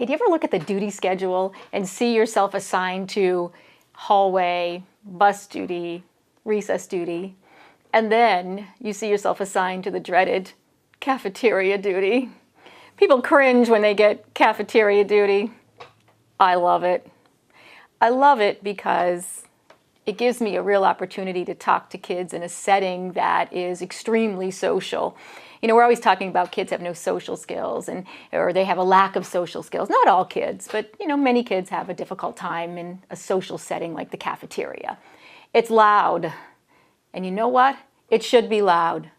Hey, do you ever look at the duty schedule and see yourself assigned to hallway, bus duty, recess duty, and then you see yourself assigned to the dreaded cafeteria duty? People cringe when they get cafeteria duty. I love it. I love it because it gives me a real opportunity to talk to kids in a setting that is extremely social. You know, we're always talking about kids have no social skills or they have a lack of social skills. Not all kids, but you know, many kids have a difficult time in a social setting like the cafeteria. It's loud. And you know what? It should be loud.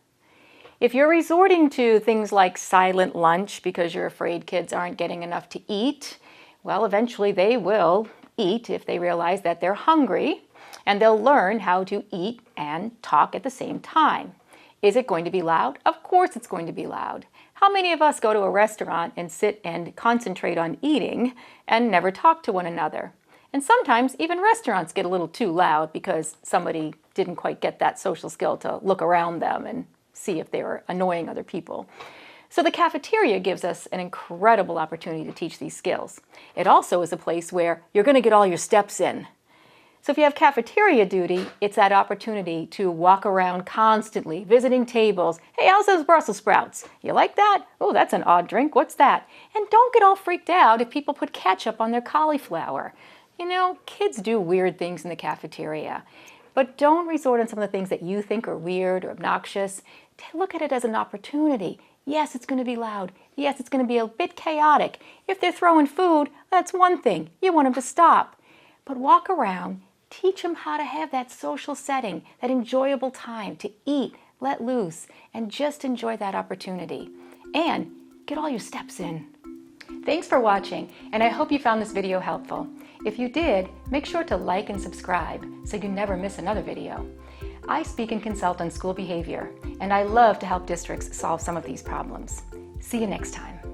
If you're resorting to things like silent lunch because you're afraid kids aren't getting enough to eat, well, eventually they will eat if they realize that they're hungry, and they'll learn how to eat and talk at the same time. Is it going to be loud? Of course it's going to be loud. How many of us go to a restaurant and sit and concentrate on eating and never talk to one another? And sometimes even restaurants get a little too loud because somebody didn't quite get that social skill to look around them and see if they were annoying other people. So the cafeteria gives us an incredible opportunity to teach these skills. It also is a place where you're going to get all your steps in. So if you have cafeteria duty, it's that opportunity to walk around constantly, visiting tables. Hey, how's those Brussels sprouts? You like that? Oh, that's an odd drink. What's that? And don't get all freaked out if people put ketchup on their cauliflower. You know, kids do weird things in the cafeteria. But don't resort on some of the things that you think are weird or obnoxious. Look at it as an opportunity. Yes, it's going to be loud. Yes, it's going to be a bit chaotic. If they're throwing food, that's one thing. You want them to stop. But walk around, teach them how to have that social setting, that enjoyable time to eat, let loose, and just enjoy that opportunity. And get all your steps in. Thanks for watching, and I hope you found this video helpful. If you did, make sure to like and subscribe so you never miss another video. I speak and consult on school behavior, and I love to help districts solve some of these problems. See you next time.